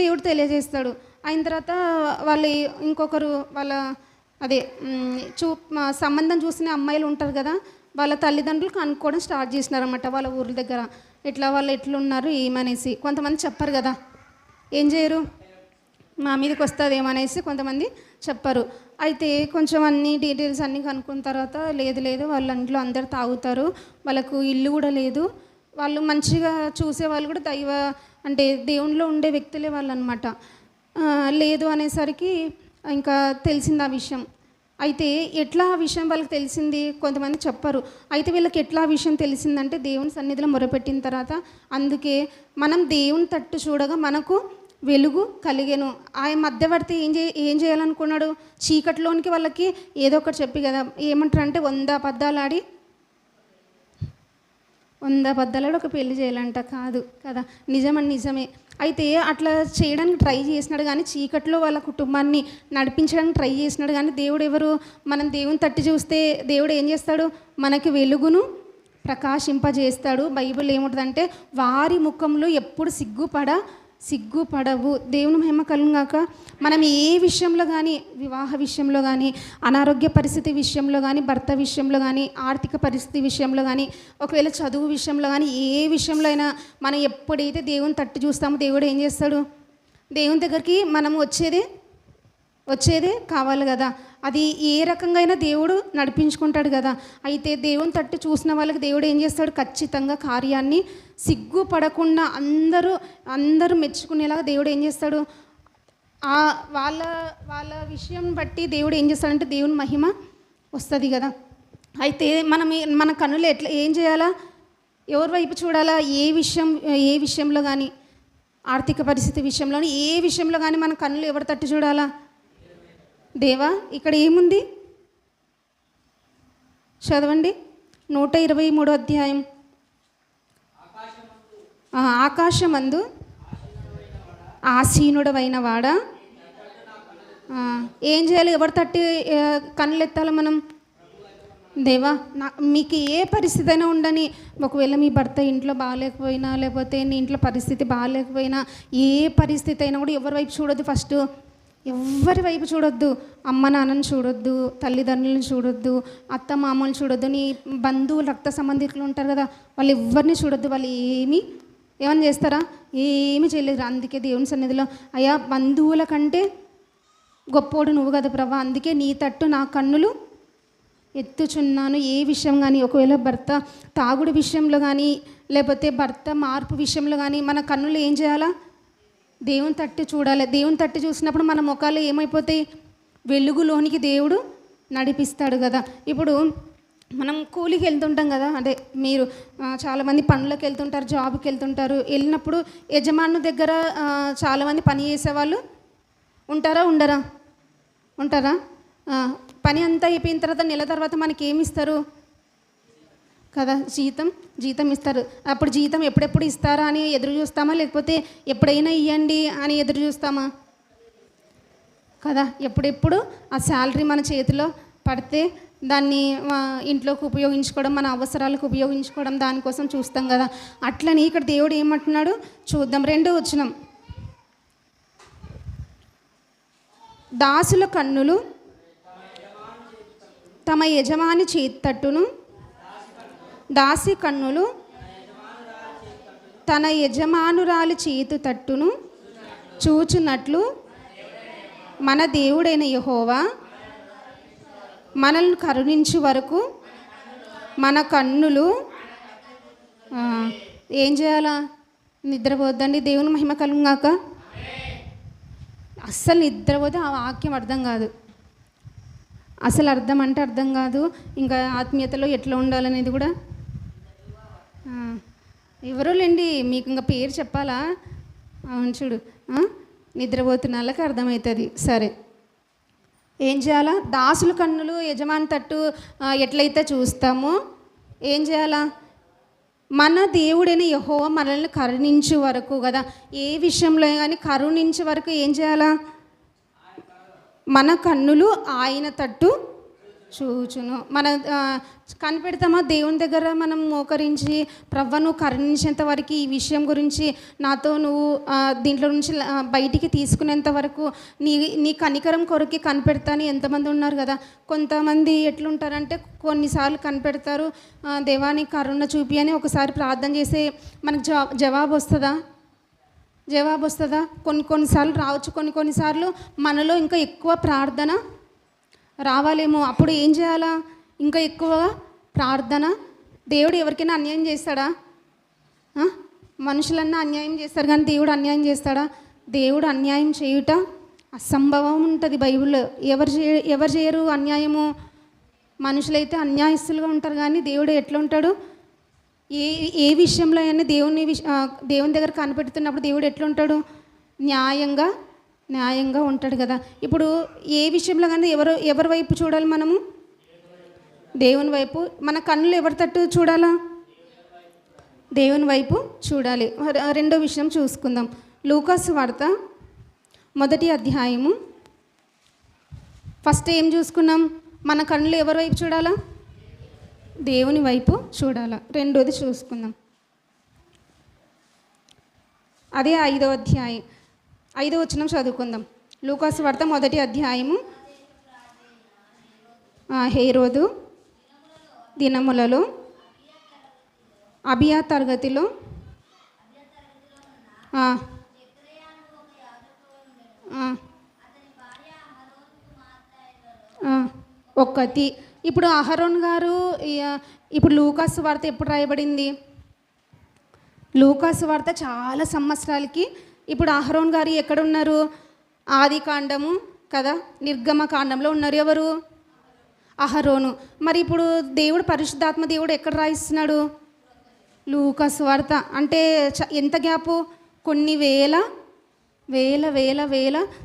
దేవుడు తెలియజేస్తాడు. అయిన తర్వాత వాళ్ళు ఇంకొకరు వాళ్ళ సంబంధం చూసిన అమ్మాయిలు ఉంటారు కదా, వాళ్ళ తల్లిదండ్రులు కనుక్కోవడం స్టార్ట్ చేసినారన్నమాట వాళ్ళ ఊర్ల దగ్గర. వాళ్ళు ఎట్లున్నారు ఏమనేసి. కొంతమంది చెప్పరు కదా, ఏం చేయరు, మా మీదకి వస్తుంది ఏమనేసి కొంతమంది చెప్పరు. అయితే కొంచెం అన్ని డీటెయిల్స్ అన్నీ కనుక్కున్న తర్వాత లేదు వాళ్ళ ఇంట్లో అందరు తాగుతారు, వాళ్ళకు ఇల్లు కూడా లేదు, వాళ్ళు మంచిగా చూసేవాళ్ళు కూడా అంటే దేవునిలో ఉండే వ్యక్తులే వాళ్ళు అనమాట. లేదు అనేసరికి ఇంకా తెలిసింది ఆ విషయం. అయితే ఎట్లా ఆ విషయం వాళ్ళకి తెలిసింది కొంతమంది చెప్పరు. అయితే వీళ్ళకి ఎట్లా ఆ విషయం తెలిసిందంటే దేవుని సన్నిధిలో మొరపెట్టిన తర్వాత, అందుకే మనం దేవుని తట్టు చూడగా మనకు వెలుగు కలిగెను. ఆయన మధ్యవర్తి ఏం చేయాలనుకున్నాడు? చీకటిలోనికి వాళ్ళకి ఏదో ఒకటి చెప్పి కదా, ఏమంటారంటే 100 అబద్ధాలు ఆడి ఒక పెళ్లి చేయాలంట. కాదు కదా, నిజమే. అయితే అట్లా చేయడానికి ట్రై చేసినాడు కానీ, చీకట్లో వాళ్ళ కుటుంబాన్ని నడిపించడానికి ట్రై చేసినాడు కానీ, దేవుడు ఎవరు? మనం దేవుని తట్టి చూస్తే దేవుడు ఏం చేస్తాడు? మనకి వెలుగును ప్రకాశింపజేస్తాడు. బైబిల్ ఏముంటుందంటే, వారి ముఖంలో ఎప్పుడు సిగ్గుపడవు. దేవుని మహిమ కలుగాక. మనం ఏ విషయంలో కానీ, వివాహ విషయంలో కానీ, అనారోగ్య పరిస్థితి విషయంలో కానీ, భర్త విషయంలో కానీ, ఆర్థిక పరిస్థితి విషయంలో కానీ, ఒకవేళ చదువు విషయంలో కానీ, ఏ విషయంలో అయినా మనం ఎప్పుడైతే దేవుని తట్టు చూస్తామో దేవుడు ఏం చేస్తాడు? దేవుని దగ్గరికి మనం వచ్చేదే కావాలి కదా. అది ఏ రకంగా అయినా దేవుడు నడిపించుకుంటాడు కదా. అయితే దేవుని తట్టు చూసిన వాళ్ళకి దేవుడు ఏం చేస్తాడు? ఖచ్చితంగా కార్యాన్ని సిగ్గుపడకుండా అందరూ మెచ్చుకునేలాగా దేవుడు ఏం చేస్తాడు? వాళ్ళ విషయం బట్టి దేవుడు ఏం చేస్తాడంటే దేవుని మహిమ వస్తుంది కదా. అయితే మన కన్నులు ఏం చేయాలా? ఎవరి వైపు చూడాలా? ఏ విషయంలో కానీ, ఆర్థిక పరిస్థితి విషయంలో ఏ విషయంలో కానీ మన కన్నులు ఎవరి తట్టు చూడాలా? దేవా, ఇక్కడ ఏముంది? చదవండి. 123 అధ్యాయం. ఆకాశమందు ఆసీనుడవైన వాడా. ఏం చేయాలి? ఎవరి తట్టి కన్నులు ఎత్తాలి మనం? దేవా, మీకు ఏ పరిస్థితి అయినా ఉండని, ఒకవేళ మీ భర్త ఇంట్లో బాగాలేకపోయినా, లేకపోతే నీ ఇంట్లో పరిస్థితి బాగాలేకపోయినా, ఏ పరిస్థితి అయినా కూడా ఎవరి వైపు చూడొద్దు. ఫస్ట్ ఎవరి వైపు చూడొద్దు. అమ్మ నాన్నని చూడొద్దు, తల్లిదండ్రులను చూడొద్దు, అత్త మామూలు చూడొద్దు, నీ బంధువులు రక్త సంబంధికులు ఉంటారు కదా, వాళ్ళు ఎవరిని చూడొద్దు. వాళ్ళు ఏమని చేస్తారా? ఏమి చేయలేదు. అందుకే దేవుని సన్నిధిలో, అయ్యా, బంధువుల కంటే గొప్పోడు నువ్వు కదా ప్రభా, అందుకే నీ తట్టు నా కన్నులు ఎత్తుచున్నాను. ఏ విషయం కానీ, ఒకవేళ భర్త తాగుడు విషయంలో కానీ, లేకపోతే భర్త మార్పు విషయంలో కానీ, మన కన్నులు ఏం చేయాలా? దేవుని తట్టి చూడాలి. దేవుని తట్టి చూసినప్పుడు మన ముఖాలు ఏమైపోతాయి? వెలుగులోనికి దేవుడు నడిపిస్తాడు కదా. ఇప్పుడు మనం కూలికి వెళ్తుంటాం కదా, అంటే మీరు చాలామంది పనులకు వెళ్తుంటారు, జాబ్కి వెళ్తుంటారు. వెళ్ళినప్పుడు యజమాను దగ్గర చాలామంది పని చేసేవాళ్ళు ఉంటారా? పని అంతా అయిపోయిన తర్వాత నెల తర్వాత మనకి ఏమి ఇస్తారు కదా? జీతం ఇస్తారు. అప్పుడు జీతం ఎప్పుడెప్పుడు ఇస్తారా అని ఎదురు చూస్తామా? లేకపోతే ఎప్పుడైనా ఇవ్వండి అని ఎదురు చూస్తామా కదా? ఎప్పుడెప్పుడు ఆ శాలరీ మన చేతిలో పడితే దాన్ని ఇంట్లోకి ఉపయోగించుకోవడం, మన అవసరాలకు ఉపయోగించుకోవడం, దానికోసం చూస్తాం కదా. అట్లని ఇక్కడ దేవుడు ఏమంటున్నాడు చూద్దాం. 2వ వచనం. దాసుల కన్నులు తమ యజమాని చేతి తట్టును, దాసి కన్నులు తన యజమానురాలి చేతు తట్టును చూచున్నట్లు మన దేవుడైన యెహోవా మనల్ని కరుణించు వరకు మన కన్నులు ఏం చేయాలా? నిద్రపోద్దండి. దేవుని మహిమ కలుగాక. అస్సలు నిద్రపోతే ఆ వాక్యం అర్థం కాదు. అసలు అర్థం కాదు. ఇంకా ఆత్మీయతలో ఎట్లా ఉండాలనేది కూడా ఎవరోలేండి, మీకు ఇంకా పేరు చెప్పాలా? అవును చూడు, నిద్రపోతున్న వాళ్ళకి అర్థమవుతుంది. సరే, ఏం చేయాలా? దాసుల కన్నులు యజమాని తట్టు ఎట్లయితే చూస్తామో ఏం చేయాలా? మన దేవుడైన యెహోవా మనల్ని కరుణించే వరకు కదా, ఏ విషయంలో కానీ కరుణించే వరకు ఏం చేయాలా? మన కన్నులు ఆయన తట్టు చూచును. మన కనిపెడతామా? దేవుని దగ్గర మనం మోకరించి, ప్రవ్వ నువ్వు కరుణించేంత వరకు, ఈ విషయం గురించి నాతో నువ్వు దీంట్లో నుంచి బయటికి తీసుకునేంత వరకు నీ కనికరం కొరకి కనిపెడతాను. ఎంతమంది ఉన్నారు కదా. కొంతమంది ఎట్లుంటారంటే కొన్నిసార్లు కనిపెడతారు, దేవాని కరుణ చూపి అని ఒకసారి ప్రార్థన చేస్తే మనకు జవాబు వస్తుందా? కొన్నిసార్లు రావచ్చు, కొన్నిసార్లు మనలో ఇంకా ఎక్కువ ప్రార్థన రావాలేమో. అప్పుడు ఏం చేయాలా? ఇంకా ఎక్కువగా ప్రార్థన. దేవుడు ఎవరికైనా అన్యాయం చేస్తాడా? ఆ? మనుషులన్నా అన్యాయం చేస్తారు కానీ దేవుడు అన్యాయం చేస్తాడా? దేవుడు అన్యాయం చేయుట అసంభవం ఉంటుంది బైబిల్లో. ఎవరు చేయరు అన్యాయము? మనుషులైతే అన్యాయస్తులుగా ఉంటారు కానీ దేవుడు ఎట్లా ఉంటాడు? ఏ ఏ విషయంలో అయినా దేవుని దగ్గర కనిపెడుతున్నప్పుడు దేవుడు ఎట్లుంటాడు? న్యాయంగా ఉంటాడు కదా. ఇప్పుడు ఏ విషయంలో కానీ ఎవరి వైపు చూడాలి మనము? దేవుని వైపు. మన కన్నులు ఎవరి తట్టు చూడాలా? దేవుని వైపు చూడాలి. రెండో విషయం చూసుకుందాం. లూకాసు వార్త 1వ అధ్యాయము. ఫస్ట్ ఏం చూసుకున్నాం? మన కన్నులు ఎవరి వైపు చూడాలా? దేవుని వైపు చూడాలా. రెండోది చూసుకుందాం. అదే 5వ అధ్యాయం 5వ వచనం చదువుకుందాం. లూకాసు వార్త 1వ అధ్యాయము. హేరోదు దినములలో అబియా తరగతిలో ఒక్కతి. ఇప్పుడు అహరోన్ గారు, ఇప్పుడు లూకాసు వార్త ఎప్పుడు రాయబడింది? లూకాసు వార్త చాలా సంవత్సరాలకి. ఇప్పుడు అహరోన్ గారు ఎక్కడ ఉన్నారు? ఆది కాండము కదా, నిర్గమ కాండంలో ఉన్నారు. ఎవరు? అహరోను. మరి ఇప్పుడు దేవుడు, పరిశుద్ధాత్మ దేవుడు ఎక్కడ రాయిస్తున్నాడు? లూకాసు వార్త. అంటే ఎంత గ్యాపు? కొన్ని వేల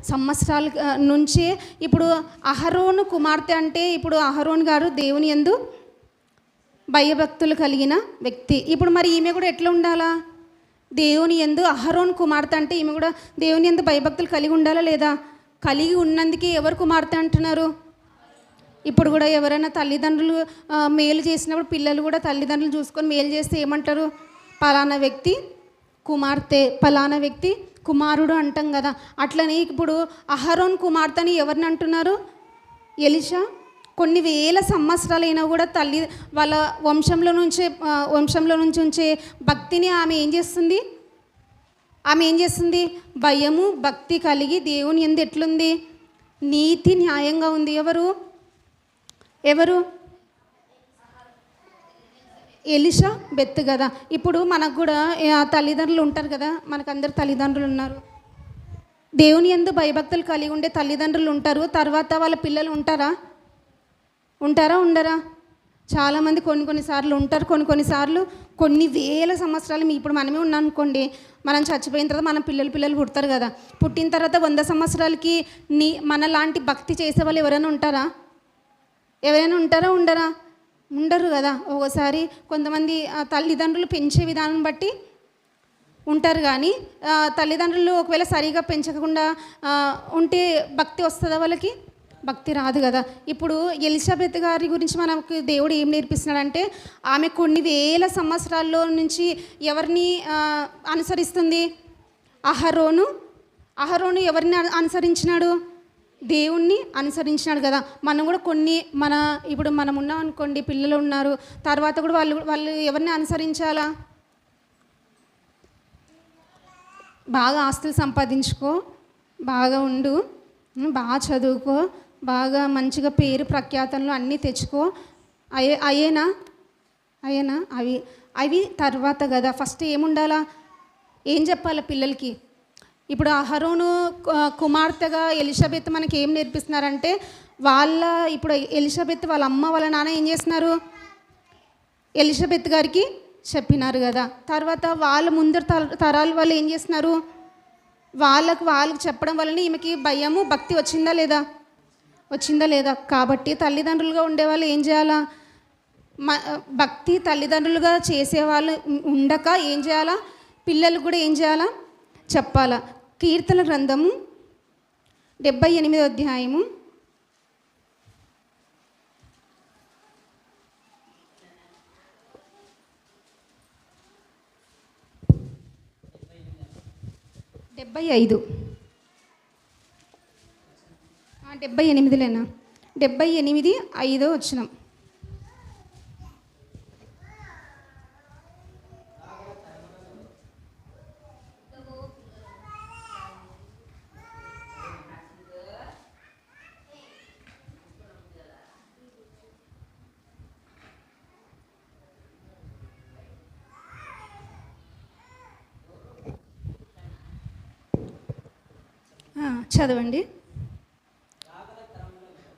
సంవత్సరాల నుంచే. ఇప్పుడు అహరోను కుమార్తె అంటే ఇప్పుడు అహరోన్ గారు దేవుని యందు భయభక్తులు కలిగిన వ్యక్తి. ఇప్పుడు మరి ఈమె కూడా ఎట్లా ఉండాలా? దేవుని యందు, అహరోన్ కుమార్తె అంటే ఈమె కూడా దేవుని యందు భయభక్తులు కలిగి ఉండాలా లేదా? కలిగి ఉన్నందుకే ఎవరు కుమార్తె అంటున్నారు? ఇప్పుడు కూడా ఎవరైనా తల్లిదండ్రులు మేలు చేసినప్పుడు పిల్లలు కూడా తల్లిదండ్రులు చూసుకొని మేలు చేస్తే ఏమంటారు? పలానా వ్యక్తి కుమార్తె, పలానా వ్యక్తి కుమారుడు అంటాం కదా. అట్లనే ఇప్పుడు అహరోన్ కుమార్తెని ఎవరిని అంటున్నారు? ఎలీషా. కొన్ని వేల సంవత్సరాలైనా కూడా వాళ్ళ వంశంలో నుంచి ఉంచే భక్తిని ఆమె ఏం చేస్తుంది? భయము భక్తి కలిగి దేవుని యందు ఎట్లుంది? నీతి న్యాయంగా ఉంది. ఎవరు? ఎలీషా బెత్ కదా. ఇప్పుడు మనకు కూడా తల్లిదండ్రులు ఉంటారు కదా, మనకందరు తల్లిదండ్రులు ఉన్నారు. దేవుని యందు భయభక్తులు కలిగి ఉండే తల్లిదండ్రులు ఉంటారు. తర్వాత వాళ్ళ పిల్లలు ఉంటారా? ఉండరా? చాలామంది కొన్నిసార్లు ఉంటారు, కొన్నిసార్లు కొన్ని వేల సంవత్సరాలు. ఇప్పుడు మనమే ఉన్నాం అనుకోండి, మనం చచ్చిపోయిన తర్వాత మన పిల్లలు పుడతారు కదా. పుట్టిన తర్వాత 100 సంవత్సరాలకి మనలాంటి భక్తి చేసే వాళ్ళు ఎవరైనా ఉంటారా? ఉండరా? ఉండరు కదా. ఒకసారి కొంతమంది తల్లిదండ్రులు పెంచే విధానం బట్టి ఉంటారు కానీ తల్లిదండ్రులు ఒకవేళ సరిగా పెంచకుండా ఉంటే భక్తి వస్తుందా వాళ్ళకి? భక్తి రాదు కదా. ఇప్పుడు ఎలిజబెత్ గారి గురించి మనకు దేవుడు ఏం నేర్పిస్తున్నాడంటే, ఆమె కొన్ని వేల సంవత్సరాల్లో నుంచి ఎవరిని అనుసరిస్తుంది? అహరోను ఎవరిని అనుసరించినాడు? దేవుణ్ణి అనుసరించినాడు కదా. మనం కూడా ఇప్పుడు మనం ఉన్నాం అనుకోండి, పిల్లలు ఉన్నారు, తర్వాత కూడా వాళ్ళు ఎవరిని అనుసరించాలా? బాగా ఆస్తులు సంపాదించుకో, బాగా ఉండు, బాగా చదువుకో, బాగా మంచిగా పేరు ప్రఖ్యాతలు అన్నీ తెచ్చుకో, అయ్యేనా? అవి తర్వాత కదా. ఫస్ట్ ఏముండాలా? ఏం చెప్పాలి పిల్లలకి? ఇప్పుడు అహరోను కుమార్తెగా ఎలిజబెత్ మనకి ఏం నేర్పిస్తున్నారంటే, ఇప్పుడు ఎలిజబెత్ వాళ్ళ అమ్మ వాళ్ళ నాన్న ఏం చేస్తున్నారు? ఎలిజబెత్ గారికి చెప్పినారు కదా. తర్వాత వాళ్ళ ముందర తరాల వాళ్ళు ఏం చేస్తున్నారు? వాళ్ళకు చెప్పడం వలన ఈమెకి భయము భక్తి వచ్చిందా లేదా? కాబట్టి తల్లిదండ్రులుగా ఉండేవాళ్ళు ఏం చేయాలా? భక్తి తల్లిదండ్రులుగా చేసేవాళ్ళు ఉండక ఏం చేయాలా? పిల్లలు కూడా ఏం చేయాలా? చెప్పాలా. కీర్తన గ్రంథము 78వ అధ్యాయము 75 78లేనా? 78:5 వచనం. చదవండి.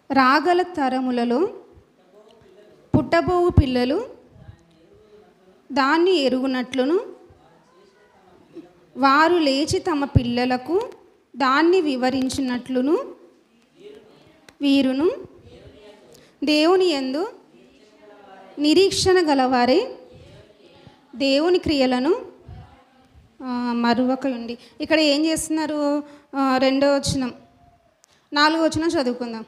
రాగల తరములలో పుట్టబోవు పిల్లలు దాన్ని ఎరుగునట్లును వారు లేచి తమ పిల్లలకు దాన్ని వివరించినట్లును వీరును దేవుని యందు నిరీక్షణ గలవారే దేవుని క్రియలను మరువకయుండి. ఇక్కడ ఏం చేస్తున్నారు? 2వ వచనం 4వ వచనం చదువుకుందాం,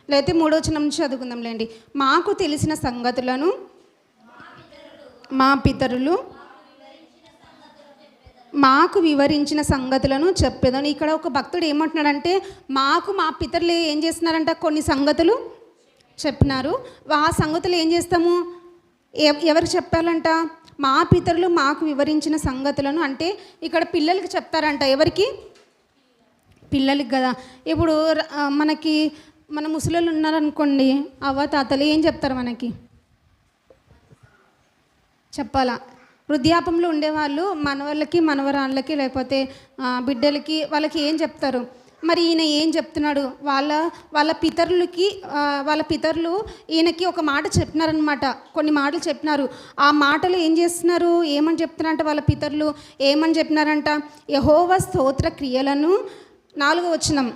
లేకపోతే 3వ వచనం నుంచి చదువుకుందాంలేండి. మాకు తెలిసిన సంగతులను మా పితరులు మాకు వివరించిన సంగతులను చెప్పేదని. ఇక్కడ ఒక భక్తుడు ఏమంటున్నాడంటే, మాకు మా పితరులు ఏం చేస్తున్నారంట, కొన్ని సంగతులు చెప్పినారు. ఆ సంగతులు ఏం చేస్తాము, ఎవరికి చెప్పాలంట? మా పితరులు మాకు వివరించిన సంగతులను. అంటే ఇక్కడ పిల్లలకి చెప్తారంట. ఎవరికి? పిల్లలకి కదా. ఇప్పుడు మన ముసలోళ్ళు ఉన్నారనుకోండి, అవ్వ తాతలు ఏం చెప్తారు మనకి? చెప్పాలా? వృద్ధాపంలో ఉండేవాళ్ళు మనవాళ్ళకి మనవరాళ్ళకి లేకపోతే బిడ్డలకి వాళ్ళకి ఏం చెప్తారు? మరి ఈయన ఏం చెప్తున్నాడు? వాళ్ళ పితరులు ఈయనకి ఒక మాట చెప్పినారనమాట. కొన్ని మాటలు చెప్పినారు. ఆ మాటలు ఏం చేస్తున్నారు? ఏమని చెప్తున్నారంట? వాళ్ళ పితరులు ఏమని చెప్పినారంట? యెహోవా స్తోత్ర క్రియలను, 4వ వచనం,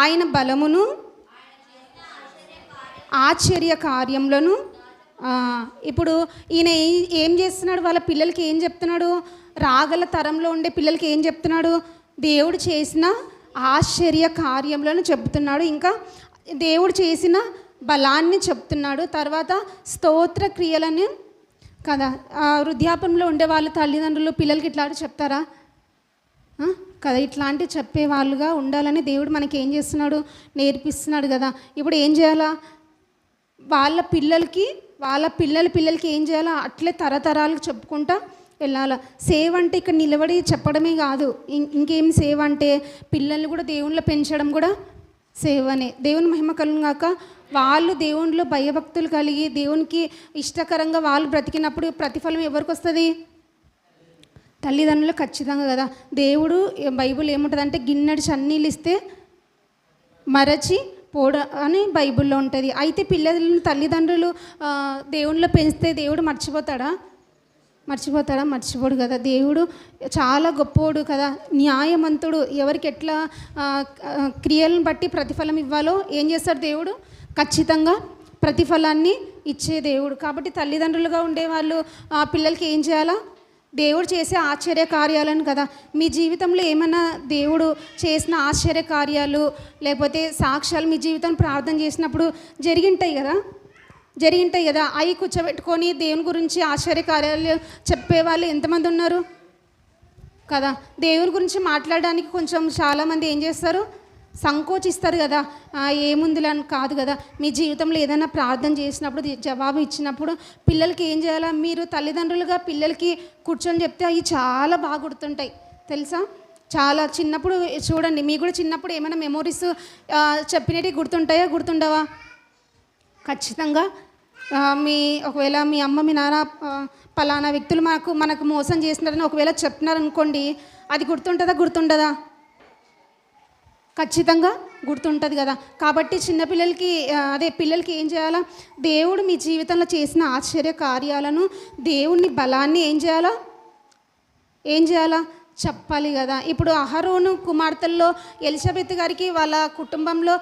ఆయన బలమును ఆశ్చర్య కార్యములను. ఇప్పుడు ఈయన ఏం చేస్తున్నాడు? వాళ్ళ పిల్లలకి ఏం చెప్తున్నాడు? రాగల తరంలో ఉండే పిల్లలకి ఏం చెప్తున్నాడు? దేవుడు చేసిన ఆశ్చర్య కార్యములను చెప్తున్నాడు. ఇంకా దేవుడు చేసిన బలాన్ని చెప్తున్నాడు. తర్వాత స్తోత్ర క్రియలను కదా. వృద్ధాపంలో ఉండే వాళ్ళ తల్లిదండ్రులు పిల్లలకి ఇట్లాంటి చెప్తారా కదా? ఇట్లాంటి చెప్పేవాళ్ళుగా ఉండాలని దేవుడు మనకి ఏం చేస్తున్నాడు? నేర్పిస్తున్నాడు కదా. ఇప్పుడు ఏం చేయాలా? వాళ్ళ పిల్లలకి ఏం చేయాలా? అట్లే తరతరాలకు చెప్పుకుంటా వెళ్ళాలా. సేవ్ అంటే ఇక్కడ నిలబడి చెప్పడమే కాదు. ఇంకేం సేవ్ అంటే పిల్లల్ని కూడా దేవుళ్ళు పెంచడం కూడా సేవ్ అనే. దేవుని మహిమ కలుగాక వాళ్ళు దేవునిలో భయభక్తులు కలిగి దేవునికి ఇష్టకరంగా వాళ్ళు బ్రతికినప్పుడు ప్రతిఫలం ఎవరికి వస్తుంది? తల్లిదండ్రులు ఖచ్చితంగా కదా. దేవుడు బైబిల్ ఏముంటుందంటే, గిన్నెడి చన్నీళ్ళు ఇస్తే మరచి పోడ అని బైబిల్లో ఉంటుంది. అయితే పిల్లలను తల్లిదండ్రులు దేవునిలో పెంచితే దేవుడు మర్చిపోతాడా? మర్చిపోడు కదా. దేవుడు చాలా గొప్పోడు కదా, న్యాయవంతుడు. ఎవరికి ఎట్లా క్రియలను బట్టి ప్రతిఫలం ఇవ్వాలో ఏం చేస్తాడు దేవుడు? ఖచ్చితంగా ప్రతిఫలాన్ని ఇచ్చే దేవుడు. కాబట్టి తల్లిదండ్రులుగా ఉండేవాళ్ళు పిల్లలకి ఏం చేయాలా? దేవుడు చేసే ఆశ్చర్య కార్యాలను కదా. మీ జీవితంలో ఏమైనా దేవుడు చేసిన ఆశ్చర్య కార్యాలు లేకపోతే సాక్ష్యాలు మీ జీవితం ప్రార్థన చేసినప్పుడు జరిగింటాయి కదా. అవి కూర్చోబెట్టుకొని దేవుని గురించి ఆశ్చర్య కార్యాలు చెప్పేవాళ్ళు ఎంతమంది ఉన్నారు కదా. దేవుని గురించి మాట్లాడడానికి కొంచెం చాలామంది ఏం చేస్తారు? సంకోచిస్తారు కదా. ఏముందిలని కాదు కదా. మీ జీవితంలో ఏదైనా ప్రార్థన చేసినప్పుడు జవాబు ఇచ్చినప్పుడు పిల్లలకి ఏం చేయాలా? మీరు తల్లిదండ్రులుగా పిల్లలకి కూర్చొని చెప్తే అవి చాలా బాగా గుర్తుంటాయి తెలుసా. చాలా చిన్నప్పుడు చూడండి, మీకు కూడా చిన్నప్పుడు ఏమైనా మెమోరీస్ చెప్పినవి గుర్తుండవా? ఖచ్చితంగా. ఒకవేళ మీ అమ్మ మీ నాన్న పలానా వ్యక్తులు మనకు మోసం చేసినారని ఒకవేళ చెప్పినారనుకోండి, అది గుర్తుండదా? ఖచ్చితంగా గుర్తుంటుంది కదా. కాబట్టి పిల్లలకి ఏం చేయాలా? దేవుడు మీ జీవితంలో చేసిన ఆశ్చర్య కార్యాలను, దేవుని బలాన్ని ఏం చేయాలా? చెప్పాలి కదా. ఇప్పుడు అహరోను కుమార్తెల్లో ఎలిజబెత్ గారికి వాళ్ళ కుటుంబంలో